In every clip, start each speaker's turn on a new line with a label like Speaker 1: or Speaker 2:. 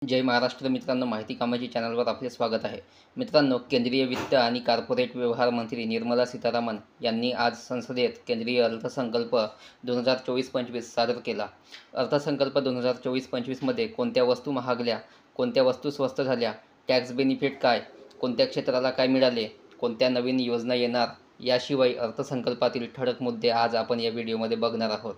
Speaker 1: जय महाराष्ट्र मित्रांनो, माहिती कामाची चॅनलवर आपले स्वागत आहे. मित्रांनो, केंद्रीय वित्त आणि कॉर्पोरेट व्यवहार मंत्री निर्मला सीतारामन यांनी आज संसदेत केंद्रीय अर्थसंकल्प 2024-25 सादर केला. अर्थसंकल्प 2024-25मध्ये कोणत्या वस्तू महागल्या, कोणत्या वस्तू स्वस्त झाल्या, टॅक्स बेनिफिट काय, कोणत्या क्षेत्राला काय मिळाले, कोणत्या नवीन योजना येणार, याशिवाय अर्थसंकल्पातील ठळक मुद्दे आज आपण या व्हिडिओमध्ये बघणार आहोत.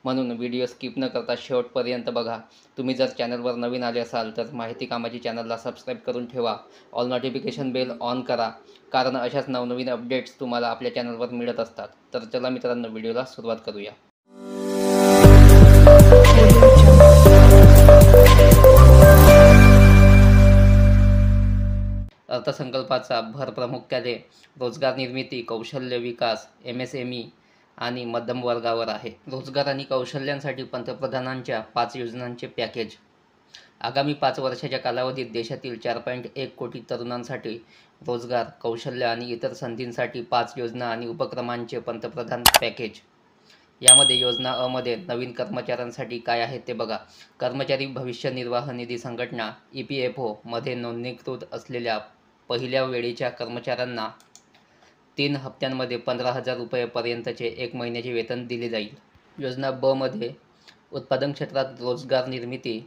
Speaker 1: म्हणून व्हिडिओ स्किप न करता शेवटपर्यंत बघा. तुम्ही जर चॅनलवर नवीन आले असाल तर माहिती कामाची चॅनलला सबस्क्राईब करून ठेवा. ऑल नोटिफिकेशन बेल ऑन करा, कारण अशाच नवनवीन अपडेट्स तुम्हाला आपल्या चॅनलवर मिळत असतात. तर चला मित्रांनो, व्हिडिओला सुरुवात करूया. अर्थसंकल्पाचा भर प्रामुख्याने रोजगार निर्मिती, कौशल्य विकास, MSME आणि मध्यम वर्गावर आहे. रोजगार आणि कौशल्यांसाठी पंतप्रधानांच्या 5 योजनांचे पॅकेज. आगामी 5 वर्षाच्या कालावधीत देशातील 4.1 कोटी तरुणांसाठी रोजगार, कौशल्य आणि इतर संधींसाठी 5 योजना आणि उपक्रमांचे पंतप्रधान पॅकेज. यामध्ये योजना अ मध्ये नवीन कर्मचाऱ्यांसाठी काय आहे ते बघा. कर्मचारी भविष्य निर्वाह निधी संघटना EPFO मध्ये नोंदणीकृत असलेल्या पहिल्या वेळेच्या कर्मचाऱ्यांना 3 हप्त्यांमध्ये 15,000 रुपयेपर्यंतचे 1 महिन्याचे वेतन दिले जाईल. योजना ब मध्ये उत्पादन क्षेत्रात रोजगार निर्मिती.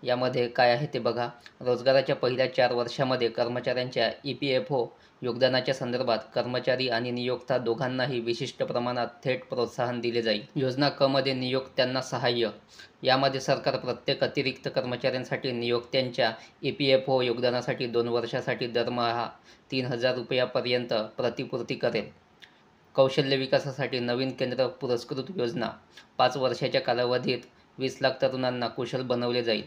Speaker 1: यामध्ये काय आहे ते बघा. रोजगाराच्या पहिल्या 4 वर्षामध्ये कर्मचाऱ्यांच्या EPFO योगदानाच्या संदर्भात कर्मचारी आणि नियोक्ता दोघांनाही विशिष्ट प्रमाणात थेट प्रोत्साहन दिले जाईल. योजना क मध्ये नियोक्त्यांना सहाय्य. यामध्ये सरकार प्रत्येक अतिरिक्त कर्मचाऱ्यांसाठी नियोक्त्यांच्या EPFO योगदानासाठी 2 वर्षासाठी दरमहा 3,000 रुपयापर्यंत प्रतिपूर्ती करेल. कौशल्य विकासासाठी नवीन केंद्र पुरस्कृत योजना. 5 वर्षाच्या कालावधीत 20 लाख तरुणांना कुशल बनवले जाईल.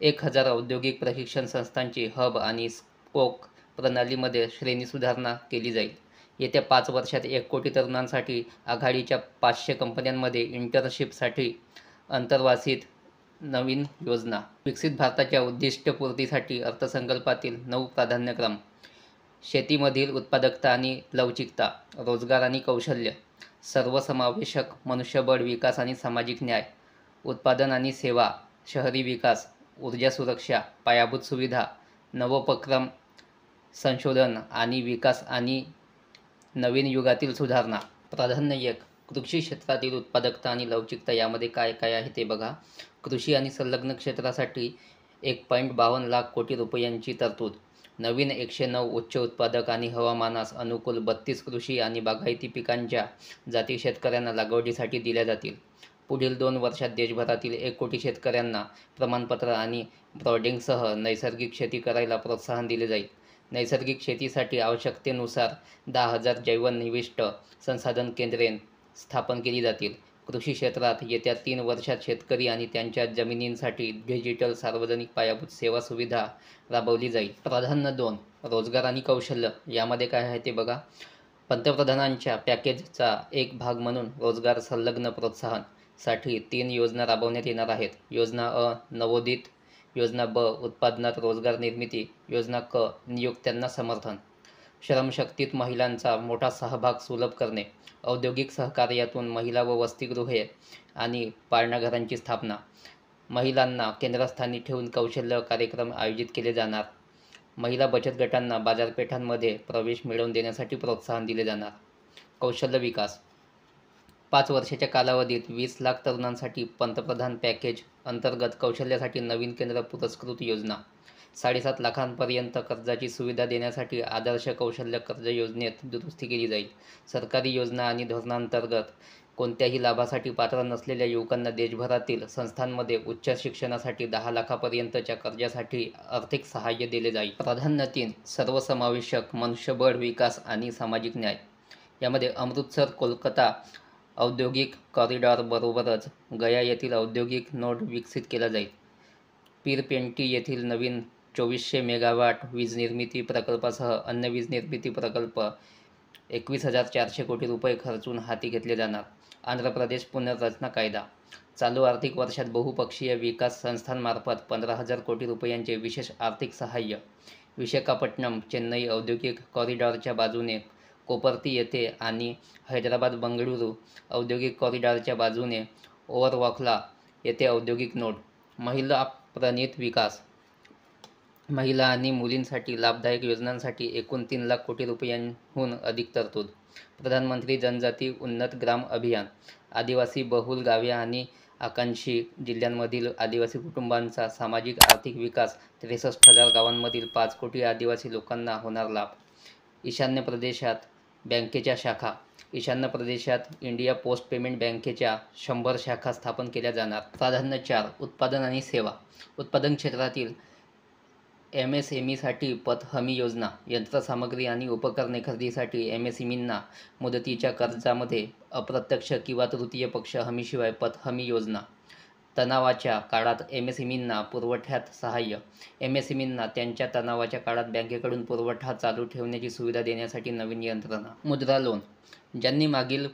Speaker 1: 1,000 औद्योगिक प्रशिक्षण संस्थांची हब आणि स्पोक प्रणालीमध्ये श्रेणी सुधारणा केली जाईल. येत्या 5 वर्षात 1 कोटी तरुणांसाठी आघाडीच्या 500 कंपन्यांमध्ये इंटर्नशिपसाठी अंतर्वासित नवीन योजना. विकसित भारताच्या उद्दिष्टपूर्तीसाठी अर्थसंकल्पातील 9 प्राधान्यक्रम. शेतीमधील उत्पादकता आणि लवचिकता, रोजगार आणि कौशल्य, सर्वसमावेशक मनुष्यबळ विकास आणि सामाजिक न्याय, उत्पादन आणि सेवा, शहरी विकास, ऊर्जा सुरक्षा, पायाभूत सुविधा, नवोपक्रम, संशोधन आणि विकास आणि नवीन युगातील सुधारणा. प्राधान्य 1. कृषी क्षेत्रातील उत्पादकता आणि लवचिकता. यामध्ये काय काय आहे ते बघा. कृषी आणि संलग्न क्षेत्रासाठी 1.52 लाख कोटी रुपयांची तरतूद. नवीन 109 उच्च उत्पादक आणि हवामानास अनुकूल 32 कृषी आणि बागायती पिकांच्या जाती शेतकऱ्यांना लागवडीसाठी दिल्या जातील. पुढील 2 वर्षात देशभरातील 1 कोटी शेतकऱ्यांना प्रमाणपत्र आणि ब्रॉडिंगसह नैसर्गिक शेती करायला प्रोत्साहन दिले जाईल. नैसर्गिक शेतीसाठी आवश्यकतेनुसार 10,000 जैवनिविष्ट संसाधन केंद्रे स्थापन केली जातील. कृषी क्षेत्रात येत्या 3 वर्षात शेतकरी आणि त्यांच्या जमिनींसाठी डिजिटल सार्वजनिक पायाभूत सेवा सुविधा राबवली जाईल. प्राधान्य 2. रोजगार आणि कौशल्य. यामध्ये काय आहे ते बघा. पंतप्रधानांच्या पॅकेजचा एक भाग म्हणून रोजगार संलग्न प्रोत्साहन साठी 3 योजना राबवण्यात येणार आहेत. योजना अ नवोदित, योजना ब उत्पादनात रोजगार निर्मिती, योजना क नियोक्त्यांना समर्थन. श्रमशक्तीत महिलांचा मोठा सहभाग सुलभ करणे. औद्योगिक सहकार्यातून महिला व वसतिगृहे आणि पाळणाघरांची स्थापना. महिलांना केंद्रस्थानी ठेवून कौशल्य कार्यक्रम आयोजित केले जाणार. महिला बचत गटांना बाजारपेठांमध्ये प्रवेश मिळवून देण्यासाठी प्रोत्साहन दिले जाणार. कौशल्य विकास. 5 वर्षाच्या कालावधीत 20 लाख तरुणांसाठी पंतप्रधान पॅकेज अंतर्गत कौशल्यासाठी नवीन केंद्र पुरस्कृत योजना. 7.5 लाखांपर्यंत कर्जाची सुविधा देण्यासाठी आदर्श कौशल्य कर्ज योजनेत दुरुस्ती केली जाईल. सरकारी योजना आणि धोरणांतर्गत कोणत्याही लाभासाठी पात्र नसलेल्या युवकांना देशभरातील संस्थांमध्ये उच्च शिक्षणासाठी 10 लाखापर्यंतच्या कर्जासाठी आर्थिक सहाय्य दिले जाईल. प्राधान्य 3. सर्वसमावेशक मनुष्यबळ विकास आणि सामाजिक न्याय. यामध्ये अमृतसर कोलकाता औद्योगिक कॉरिडॉरबरोबरच गया येथील औद्योगिक नोड विकसित केला जाईल. पीरपेंटी येथील नवीन 2400 मेगावॅट वीज निर्मिती प्रकल्पासह अन्य वीज निर्मिती प्रकल्प 21,400 कोटी रुपये खर्चून हाती घेतले जाणार. आंध्र प्रदेश पुनर्रचना कायदा. चालू आर्थिक वर्षात बहुपक्षीय विकास संस्थांमार्फत 15,000 कोटी रुपयांचे विशेष आर्थिक सहाय्य. विशाखापट्टणम चेन्नई औद्योगिक कॉरिडॉरच्या बाजूने कोपर्ती येथे आणि हैदराबाद बंगळुरू औद्योगिक कॉरिडॉरच्या बाजूने ओव्हरवॉकला येथे औद्योगिक नोड. महिला प्रणीत विकास. महिला आणि मुलींसाठी लाभदायक योजनांसाठी एकूण 3 लाख कोटी रुपयांहून अधिक तरतूद. प्रधानमंत्री जनजाती उन्नत ग्राम अभियान. आदिवासी बहुल गावे आणि आकांक्षी जिल्ह्यांमधील आदिवासी कुटुंबांचा सामाजिक आर्थिक विकास. 63,000 गावांमधील 5 कोटी आदिवासी लोकांना होणार लाभ. ईशान्य प्रदेशात बँकेच्या शाखा. ईशान्य प्रदेशात इंडिया पोस्ट पेमेंट बँकेच्या 100 शाखा स्थापन केल्या जाणार. प्राधान्य 4. उत्पादन आणि सेवा. उत्पादन क्षेत्रातील MSMEसाठी पत हमी योजना. यंत्रसामग्री आणि उपकरणे खरेदीसाठी MSMEंना मुदतीच्या कर्जामध्ये अप्रत्यक्ष किंवा तृतीय पक्ष हमीशिवाय पत हमी योजना. तणावाच्या काळात MSMEंना पुरवठ्यात सहाय्य. MSMEंना त्यांच्या तणावाच्या काळात बँकेकडून पुरवठा चालू ठेवण्याची सुविधा देण्यासाठी नवीन यंत्रणा. मुद्रा लोन. ज्यांनी मागील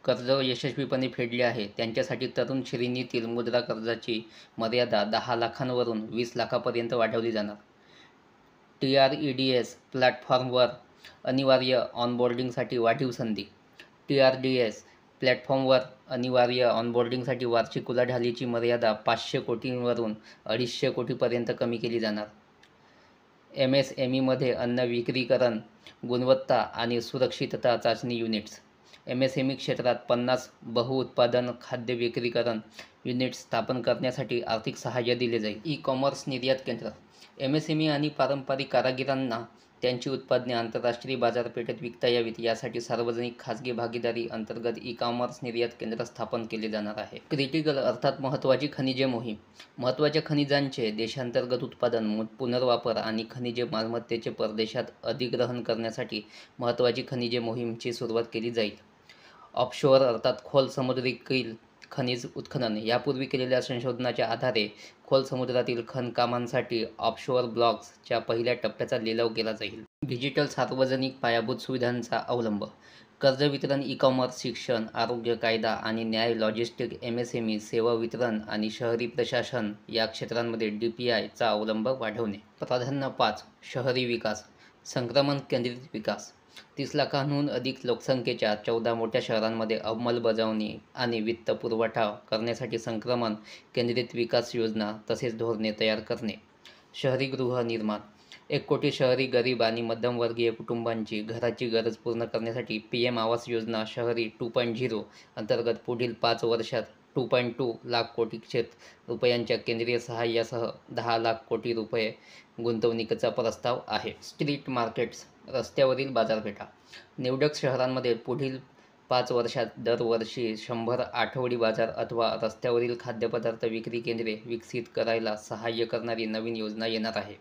Speaker 1: कर्ज यशस्वीपणे फेडले आहे त्यांच्यासाठी तरुण श्रेणीतील मुद्रा कर्जाची मर्यादा 10 लाखांवरून 20 लाखांपर्यंत वाढवली जाणार. TREDS प्लॅटफॉर्मवर अनिवार्य ऑनबोर्डिंगसाठी वाढीव संधी. TREDS प्लॅटफॉर्मवर अनिवार्य ऑनबोर्डिंगसाठी वार्षिक उलाढालीची मर्यादा 500 कोटींवरून 250 कोटींपर्यंत कमी केली जाणार. MSMEमध्ये अन्न विक्रीकरण, गुणवत्ता आणि सुरक्षितता चाचणी युनिट्स. MSME क्षेत्रात 50 बहुउत्पादन खाद्य विक्रीकरण युनिट्स स्थापन करण्यासाठी आर्थिक सहाय्य दिले जाईल. ई-कॉमर्स निर्यात केंद्र. MSME आणि पारंपरिक कारागिरांना त्यांची उत्पादने आंतरराष्ट्रीय बाजारपेठेत विकता यावीत यासाठी सार्वजनिक खाजगी भागीदारी अंतर्गत ई-कॉमर्स निर्यात केंद्र स्थापन केले जाणार आहे. क्रिटिकल अर्थात महत्त्वाची खनिजे मोहीम. महत्त्वाच्या खनिजांचे देशांतर्गत उत्पादन, पुनर्वापर आणि खनिजे मालमत्तेचे परदेशात अधिग्रहण करण्यासाठी महत्त्वाची खनिजे मोहीमची सुरुवात केली जाईल. ऑफशोअर अर्थात खोल समुद्रीकील खनिज उत्खनन. यापूर्वी केलेल्या संशोधनाच्या आधारे खोल समुद्रातील खनकामांसाठी ऑफशोअर ब्लॉक्सच्या पहिल्या टप्प्याचा लिलाव केला जाईल. डिजिटल सार्वजनिक पायाभूत सुविधांचा अवलंब. कर्ज वितरण, ई-कॉमर्स, शिक्षण, आरोग्य, कायदा आणि न्याय, लॉजिस्टिक, MSME, सेवा वितरण आणि शहरी प्रशासन या क्षेत्रांमध्ये DPI चा अवलंब वाढवणे. प्राधान्य 5. शहरी विकास. संक्रमण केंद्रित विकास. 30 लाखांहून अधिक लोकसंख्येच्या 14 मोठ्या शहरांमध्ये अंमलबजावणी आणि वित्त पुरवठा करण्यासाठी संक्रमण केंद्रित विकास योजना तसेच धोरणे तयार करणे. शहरी गृहनिर्माण. 1 कोटी शहरी गरीब आणि मध्यमवर्गीय कुटुंबांची घराची गरज पूर्ण करण्यासाठी PM आवास योजना शहरी 2.0 अंतर्गत पुढील 5 वर्षात 2.2 लाख कोटी रुपयांच्या केंद्रीय सहाय्यासह 10 लाख कोटी रुपये गुंतवणुकीचा प्रस्ताव आहे. Street markets. रस्त्यावरील बाजारपेठा. निवडक शहरांमध्ये पुढील 5 वर्षात दरवर्षी 100 आठवडी बाजार अथवा रस्त्यावरील खाद्यपदार्थ विक्री केंद्रे विकसित करायला सहाय्य करणारी नवीन योजना येणार आहे.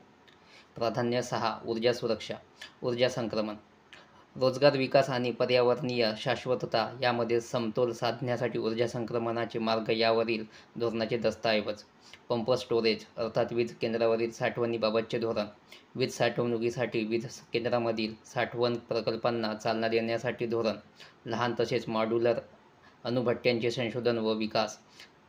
Speaker 1: प्राधान्य 6. ऊर्जा सुरक्षा. ऊर्जा संक्रमण. रोजगार विकास आणि पर्यावरणीय शाश्वतता यामध्ये समतोल साधण्यासाठी ऊर्जा संक्रमणाचे मार्ग यावरील धोरणाचे दस्तऐवज. पंप स्टोरेज अर्थात वीज केंद्रावरील साठवणीबाबतचे धोरण. वीज साठवणुकीसाठी वीज केंद्रामधील साठवण प्रकल्पांना चालना देण्यासाठी धोरण. लहान तसेच मॉड्यूलर अणुभट्ट्यांचे संशोधन व विकास.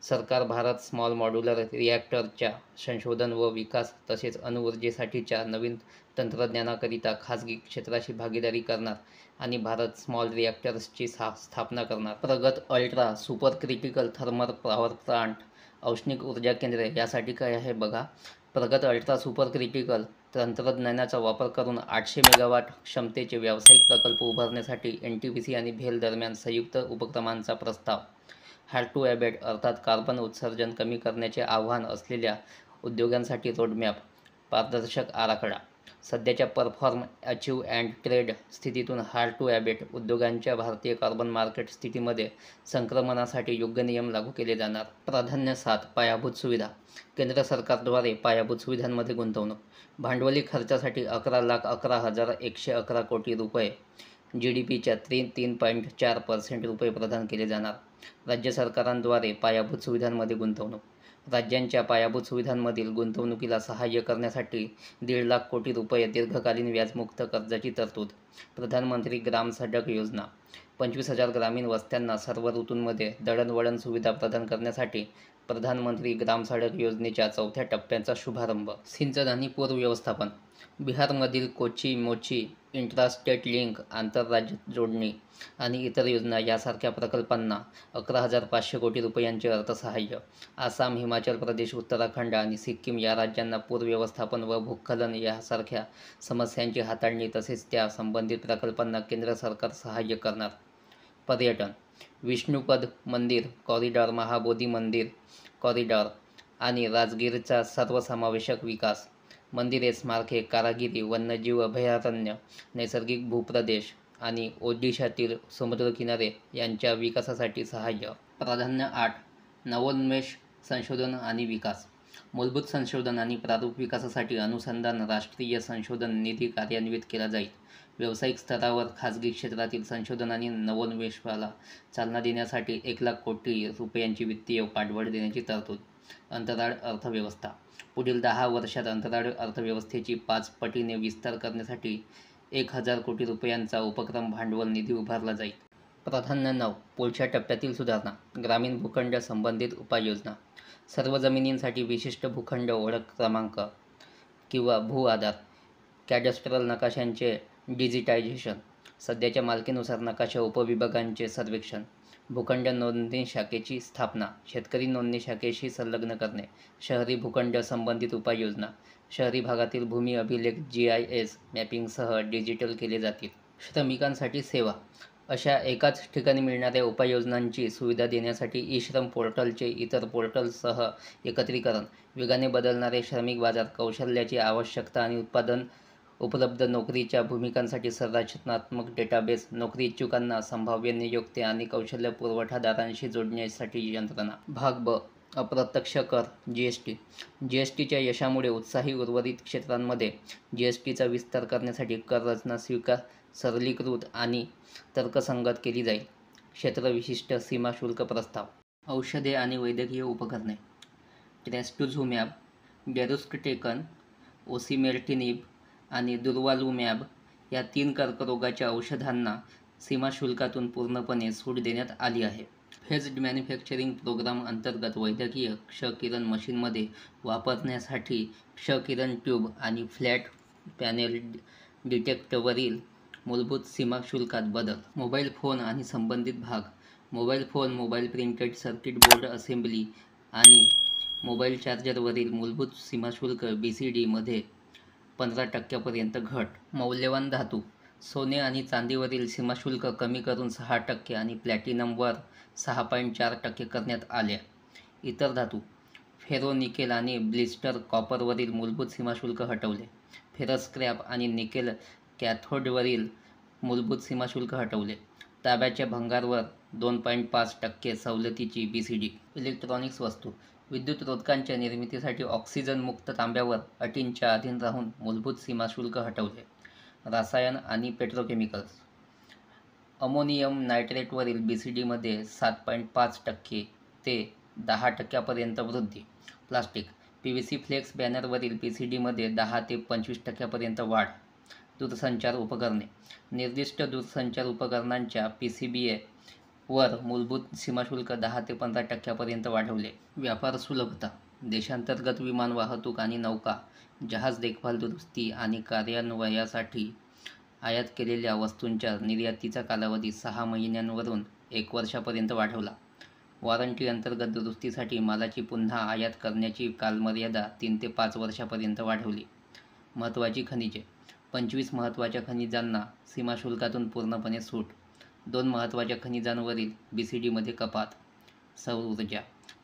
Speaker 1: सरकार भारत स्मॉल मॉड्यूलर रिॲक्टरच्या संशोधन व विकास तसेच अणुऊर्जेसाठीच्या नवीन तंत्रज्ञानाकरिता खाजगी क्षेत्राशी भागीदारी करणार आणि भारत स्मॉल रिॲक्टर्सची स्थापना करणार. प्रगत ultra super critical thermal power plant. औष्णिक ऊर्जा केंद्रे यासाठी काय आहे बघा. प्रगत अल्ट्रा सुपर क्रिटिकल तंत्रज्ञानाचा वापर करून 800 मेगावॅट क्षमतेचे व्यावसायिक प्रकल्प उभारण्यासाठी NTPC आणि भेल दरम्यान संयुक्त उपक्रमांचा प्रस्ताव. हार्ड टू अबॅट अर्थात कार्बन उत्सर्जन कमी करण्याचे आव्हान असलेल्या उद्योगांसाठी रोडमॅप. पारदर्शक आराखडा. सध्याच्या परफॉर्म, अचीव्ह अँड ट्रेड स्थितीतून हार्ड टू अबॅट उद्योगांच्या भारतीय कार्बन मार्केट स्थितीमध्ये संक्रमणासाठी योग्य नियम लागू केले जाणार. प्राधान्य 7. पायाभूत सुविधा. केंद्र सरकारद्वारे पायाभूत सुविधांमध्ये गुंतवणूक. भांडवली खर्चासाठी 11,11,111 कोटी रुपये. GDPच्या 3.4% रुपये प्रदान केले जाणार. राज्य सरकारांद्वारे पायाभूत सुविधांमध्ये गुंतवणूक. राज्यांच्या पायाभूत सुविधांमधील गुंतवणुकीला सहाय्य करण्यासाठी 1.5 लाख कोटी रुपये दीर्घकालीन व्याजमुक्त कर्जाची तरतूद. प्रधानमंत्री ग्राम सडक योजना. 25,000 ग्रामीण वस्त्यांना सर्व ऋतूंमध्ये दळणवळण सुविधा प्रदान करण्यासाठी प्रधानमंत्री ग्राम सडक योजनेच्या 4थ्या टप्प्याचा शुभारंभ. सिंचन आणि पूर व्यवस्थापन. बिहारमधील कोची मोची इंट्रास्टेट लिंक, आंतरराज्य जोडणी आणि इतर योजना यासारख्या प्रकल्पांना 11,500 कोटी रुपयांचे अर्थसहाय्य. आसाम, हिमाचल प्रदेश, उत्तराखंड आणि सिक्कीम या राज्यांना पूर व्यवस्थापन व भूस्खलन यासारख्या समस्यांची हाताळणी तसेच त्या संबंधित प्रकल्पांना केंद्र सरकार सहाय्य करणार. पर्यटन. विष्णुपद मंदिर कॉरिडॉर, महाबोधी मंदिर कॉरिडॉर आणि राजगीरचा सर्वसमावेशक विकास. मंदिरे, स्मारके, कारागिरी, वन्यजीव अभयारण्य, नैसर्गिक भूप्रदेश आणि ओडिशातील समुद्रकिनारे यांच्या विकासासाठी सहाय्य. प्राधान्य 8. नवोन्मेष, संशोधन आणि विकास. मूलभूत संशोधन आणि प्रारूप विकासासाठी अनुसंधान राष्ट्रीय संशोधन निधी कार्यान्वित केला जाईल. व्यावसायिक स्तरावर खाजगी क्षेत्रातील संशोधन आणि नवोन्मेषाला चालना देण्यासाठी 1,00,000 कोटी रुपयांची वित्तीय पाठबळ देण्याची तरतूद. अंतराळ अर्थव्यवस्था. पुढील 10 वर्षात अंतराळ अर्थव्यवस्थेची 5 पटीने विस्तार करण्यासाठी 1,000 कोटी रुपयांचा उपक्रम भांडवल निधी उभारला जाईल. प्राधान्य 9. पुढच्या टप्प्यातील सुधारणा. ग्रामीण भूखंड संबंधित उपाययोजना. सर्व जमिनींसाठी विशिष्ट भूखंड ओळख क्रमांक किंवा भू आधार. कॅडस्ट्रल नकाशांचे डिजिटायझेशन. सध्याच्या मालकीनुसार नकाशा उपविभागांचे सर्वेक्षण. भूखंड नोंदणी शाखेची स्थापना. शेतकरी नोंदणी शाखेशी संलग्न करणे. शहरी भूखंड संबंधित उपाययोजना. शहरी भागातील भूमी अभिलेख GIS मॅपिंगसह डिजिटल केले जातील. श्रमिकांसाठी सेवा. अशा एकाच ठिकाणी मिळणाऱ्या उपाययोजनांची सुविधा देण्यासाठी ई-श्रम पोर्टलचे इतर पोर्टल्ससह एकत्रीकरण. वेगाने बदलणारे श्रमिक बाजार, कौशल्याची आवश्यकता आणि उत्पादन, उपलब्ध नोकरीच्या भूमिकांसाठी संरचनात्मक डेटाबेस, नोकरी इच्छुकांना संभाव्य नियोक्ते आणि कौशल्य पुरवठादारांशी जोडण्यासाठी यंत्रणा. भाग ब. अप्रत्यक्ष कर GST. GSTच्या यशामुळे उत्साही उर्वरित क्षेत्रांमध्ये GSTचा विस्तार करण्यासाठी कर रचना सरलीकृत आणि तर्कसंगत केली जाईल. क्षेत्रविशिष्ट सीमा शुल्क प्रस्ताव. औषधे आणि वैद्यकीय उपकरणे. ट्रॅस्टुझुमॅब, डेरुक्स्टेकन, ओसिमेर्टिनिब आणि दुर्वालुमॅब या 3 कर्करोगाच्या औषधांना सीमाशुल्कातून पूर्णपणे सूट देण्यात आली आहे. फेज्ड मॅन्युफॅक्चरिंग प्रोग्राम अंतर्गत वैद्यकीय क्ष-किरण मशीनमध्ये वापरण्यासाठी क्ष-किरण ट्यूब आणि फ्लॅट पॅनेल डिटेक्टरवरील मूलभूत सीमाशुल्कात बदल. मोबाईल फोन आणि संबंधित भाग. Mobile phone, mobile printed circuit board assembly आणि मोबाईल चार्जरवरील मूलभूत सीमाशुल्क BCD मध्ये 15% घट. मौल्यवान धातू. सोने आणि चांदीवरील सीमाशुल्क कमी करून 6% आणि प्लॅटिनमवर 6.4% करण्यात आल्या. इतर धातू. फेरो निकेल आणि ब्लिस्टर कॉपरवरील मूलभूत सीमाशुल्क हटवले. फेरस स्क्रॅप आणि निकेल कॅथोडवरील मूलभूत सीमाशुल्क हटवले. तांब्याच्या भंगारवर 2.5% सवलतीची BCD. इलेक्ट्रॉनिक्स वस्तू. विद्युत रोधकांच्या निर्मितीसाठी ऑक्सिजन मुक्त तांब्यावर अटींच्या अधीन राहून मूलभूत सीमाशुल्क हटवले. रसायन आणि पेट्रोकेमिकल्स. अमोनियम नायट्रेटवरील BCDमध्ये 7.5% ते 10% वृद्धी. प्लास्टिक. PVC फ्लेक्स बॅनरवरील BCDमध्ये 10 ते 25% वाढ. दूरसंचार उपकरणे. निर्दिष्ट दूरसंचार उपकरणांच्या PCBA वर मूलभूत सीमाशुल्क 10 ते 15% वाढवले. व्यापार सुलभता. देशांतर्गत विमान वाहतूक आणि नौका जहाज देखभाल, दुरुस्ती आणि कार्यान्वयनासाठी आयात केलेल्या वस्तूंच्या निर्यातीचा कालावधी 6 महिन्यांवरून 1 वर्षापर्यंत वाढवला. वॉरंटी अंतर्गत दुरुस्तीसाठी मालाची पुन्हा आयात करण्याची कालमर्यादा 3 ते 5 वर्षापर्यंत वाढवली. महत्त्वाची खनिजे. 25 महत्त्वाच्या खनिजांना सीमाशुल्कातून पूर्णपणे सूट. 2 महत्त्वाच्या खनिजांवरील BCDमध्ये कपात. सौर ऊर्जा.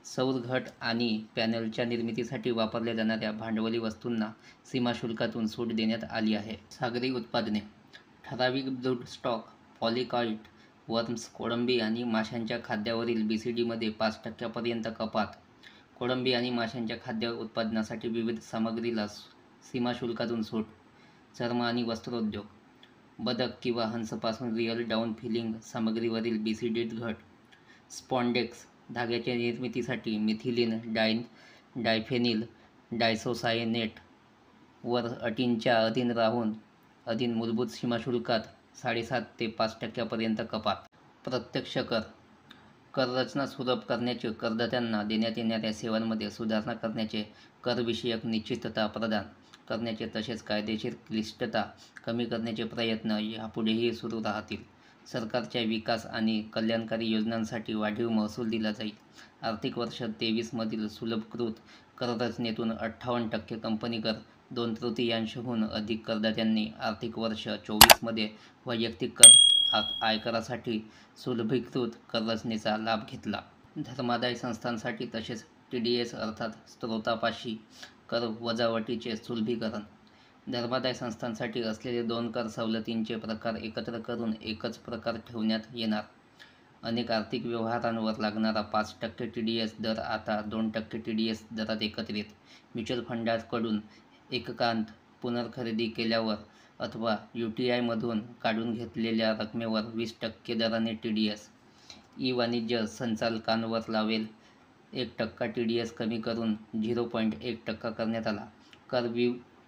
Speaker 1: सौर घट आणि पॅनेलच्या निर्मितीसाठी वापरल्या जाणाऱ्या भांडवली वस्तूंना सीमाशुल्कातून सूट देण्यात आली आहे. सागरी उत्पादने. ठराविक ब्रूडस्टॉक, पॉलिकॉइट, वर्म्स, कोळंबी आणि माशांच्या खाद्यावरील BCDमध्ये 5% कपात. कोळंबी आणि माशांच्या खाद्य उत्पादनासाठी विविध सामग्रीला सीमाशुल्कातून सूट. चर्म आणि वस्त्रोद्योग. बदक किंवा हंसपासून रिअल डाऊन फिलिंग सामग्रीवरील BCDत घट. स्पॉन्डेक्स. धाग्याच्या निर्मितीसाठी मिथिलीन डायफेनिल डायसोसायनेट वर अटींच्या अधीन राहून मूलभूत सीमाशुल्कात 7.5 ते 5% कपात. प्रत्यक्ष कर. कर रचना सुलभ करण्याचे, करदात्यांना देण्यात येणाऱ्या सेवांमध्ये सुधारणा करण्याचे, करविषयक निश्चितता प्रदान करण्याचे तसेच कायदेशीर क्लिष्टता कमी करण्याचे प्रयत्न यापुढेही सुरू राहतील. सरकारच्या विकास आणि कल्याणकारी योजनांसाठी वाढीव महसूल दिला जाईल. आर्थिक वर्ष 23 मधील सुलभकृत कररचनेतून 58% कंपनी कर, 2/3हून अधिक करदात्यांनी आर्थिक वर्ष 24 मध्ये वैयक्तिक कर आयकरासाठी सुलभीकृत कररचनेचा लाभ घेतला. धर्मादाय संस्थांसाठी तसेच TDS अर्थात स्त्रोतापाशी कर वजावटीचे सुलभीकरण. धर्मादाय संस्थांसाठी असलेले 2 कर सवलतींचे प्रकार एकत्र करून एकच प्रकार ठेवण्यात येणार. अनेक आर्थिक व्यवहारांवर लागणारा 5% TDS दर आता 2% TDS दरात एकत्रित. म्युच्युअल फंडांकडून एककांत पुनर्खरेदी केल्यावर अथवा UTIमधून काढून घेतलेल्या रकमेवर 20% दराने TDS. ई-वाणिज्य संचालकांवर लावेल 1% TDS कमी करून 0.1% करण्यात आला.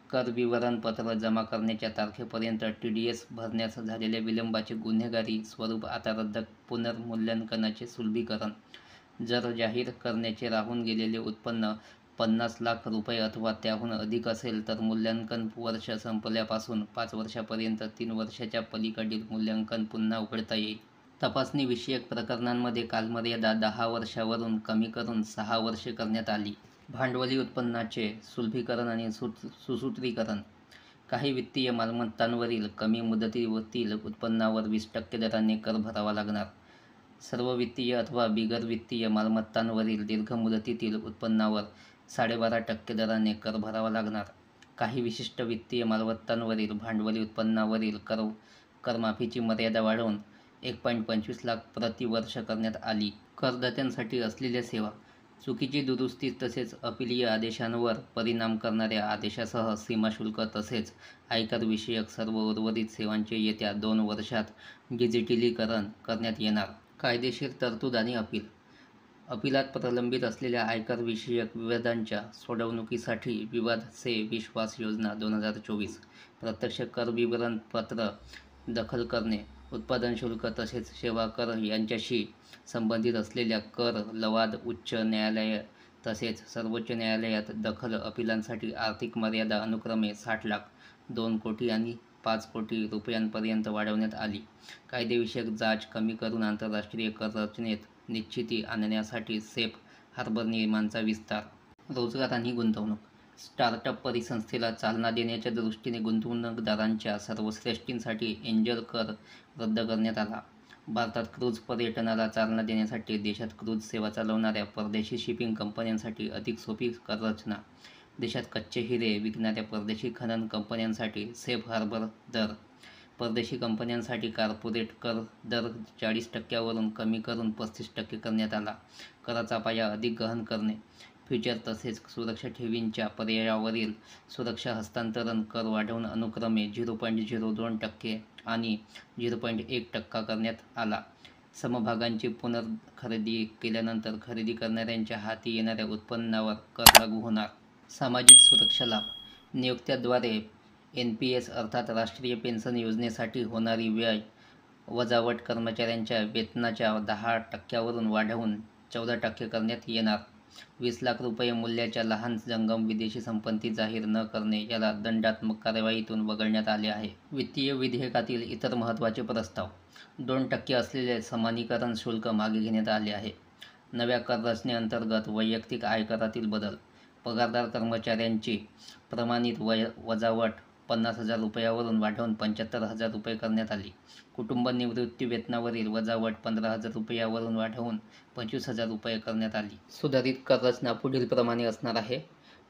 Speaker 1: कर विवरणपत्र जमा करण्याच्या तारखेपर्यंत TDS भरण्यास झालेल्या विलंबाचे गुन्हेगारी स्वरूप आता रद्द. पुनर्मूल्यांकनाचे सुलभीकरण. जर जाहीर करण्याचे राहून गेलेले उत्पन्न 50 लाख रुपये अथवा त्याहून अधिक असेल तर मूल्यांकन वर्ष संपल्यापासून 5 वर्षापर्यंत 3 वर्षाच्या पलीकडील मूल्यांकन पुन्हा उघडता येईल. तपासणी विषयक प्रकरणांमध्ये कालमर्यादा 10 वर्षावरून कमी करून 6 वर्षे करण्यात आली. भांडवली उत्पन्नाचे सुलभीकरण आणि सुसूत्रीकरण. काही वित्तीय मालमत्तांवरील कमी मुदतीतील उत्पन्नावर 20% दराने कर भरावा लागणार. सर्व वित्तीय अथवा बिगर वित्तीय मालमत्तांवरील दीर्घ मुदतीतील उत्पन्नावर 12.5% दराने कर भरावा लागणार. काही विशिष्ट वित्तीय मालमत्तांवरील भांडवली उत्पन्नावरील करमाफीची मर्यादा वाढवून 1.25 लाख प्रति वर्ष करण्यात आली. करदात्यांसाठी असलेल्या सेवा. चुकीची दुरुस्ती तसेच अपीलीय आदेशांवर परिणाम करणाऱ्या आदेशासह सीमाशुल्क तसेच आयकर विषयक सर्व उर्वरित सेवांचे येत्या 2 वर्षात डिजिटलीकरण करण्यात येणार. कायदेशीर तरतूद आणि अपील. अपीलात प्रलंबित असलेल्या आयकर विषयक विवादांच्या सोडवणुकीसाठी विवाद से विश्वास योजना 2024. प्रत्यक्ष कर विवरणपत्र दाखल करणे. उत्पादन शुल्क तसेच सेवा कर यांच्याशी संबंधित असलेल्या कर लवाद उच्च न्यायालय तसेच सर्वोच्च न्यायालयात दखल. अपीलांसाठी आर्थिक मर्यादा अनुक्रमे 60 लाख, 2 कोटी आणि 5 कोटी रुपयांपर्यंत वाढवण्यात आली. कायदेविषयक जाच कमी करून आंतरराष्ट्रीय कर रचनेत निश्चिती आणण्यासाठी सेफ हार्बर नियमांचा विस्तार. रोजगार आणि गुंतवणूक. स्टार्टअप परिसंस्थेला चालना देण्याच्या दृष्टीने गुंतवणूकदारांच्या सर्वश्रेष्ठींसाठी एंजल कर रद्द करण्यात आला. भारतात क्रूझ पर्यटनाला चालना देण्यासाठी देशात क्रूझ सेवा चालवणाऱ्या परदेशी शिपिंग कंपन्यांसाठी अधिक सोपी कररचना. देशात कच्चे हिरे विकणाऱ्या परदेशी खनन कंपन्यांसाठी सेफ हार्बर दर. परदेशी कंपन्यांसाठी कॉर्पोरेट कर दर 40% वरून कमी करून 35% करण्यात आला. कराचा पाया अधिक गहन करणे. फ्युचर तसेच सुरक्षा ठेवींच्या पर्यायावरील सुरक्षा हस्तांतरण कर वाढवून अनुक्रमे 0.02% आणि 0.1% करण्यात आला. समभागांची पुनर्खरेदी केल्यानंतर खरेदी करणाऱ्यांच्या हाती येणाऱ्या उत्पन्नावर कर लागू होणार. सामाजिक सुरक्षा लाभ. नियोक्त्याद्वारे NPS अर्थात राष्ट्रीय पेन्शन योजनेसाठी होणारी व्यय वजावट कर्मचाऱ्यांच्या वेतनाच्या 10% वरून वाढवून 14% करण्यात येणार. 20 लाख रुपये मूल्याच्या लहान जंगम विदेशी संपत्ती जाहीर न करणे याला दंडात्मक कार्यवाहीतून वगळण्यात आले आहे. वित्तीय विधेयकातील इतर महत्त्वाचे प्रस्ताव. 2% असलेले समानीकरण शुल्क मागे घेण्यात आले आहे. नव्या कर रचनेअंतर्गत वैयक्तिक आयकरातील बदल. पगारदार कर्मचाऱ्यांची प्रमाणित वजावट 50,000 रुपयावरून वाढवून 75,000 रुपये करण्यात आली. कुटुंब निवृत्ती वेतनावरील वजावट 15,000 रुपयावरून वाढवून 25,000 रुपये करण्यात आली. सुधारित कर रचना पुढील प्रमाणे असणार आहे.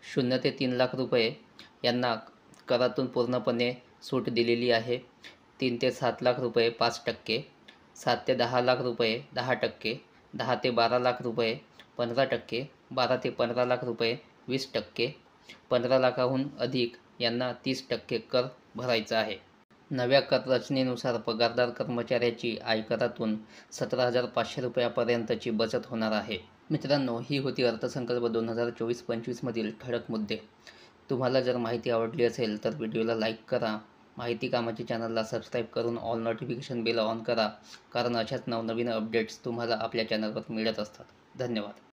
Speaker 1: 0 ते 3 लाख रुपये यांना करातून पूर्णपणे सूट दिलेली आहे. 3 ते 7 लाख रुपये 5%, 7 ते 10 लाख रुपये 10%, 10 ते 12 लाख रुपये 15%, 12 ते 15 लाख रुपये 20%, 15 लाखाहून अधिक यांना 30% कर भरायचा आहे. नव्या कर रचनेनुसार पगारदार कर्मचाऱ्याची आयकरातून 17,500 रुपयापर्यंतची बचत होणार आहे. मित्रांनो, ही होती अर्थसंकल्प 2024-25 मधील ठळक मुद्दे. तुम्हाला जर माहिती आवडली असेल तर व्हिडिओला लाईक करा. माहिती कामाची चॅनलला सबस्क्राईब करून ऑल नोटिफिकेशन बेल ऑन करा, कारण अशाच नवनवीन अपडेट्स तुम्हाला आपल्या चॅनलवर मिळत असतात. धन्यवाद.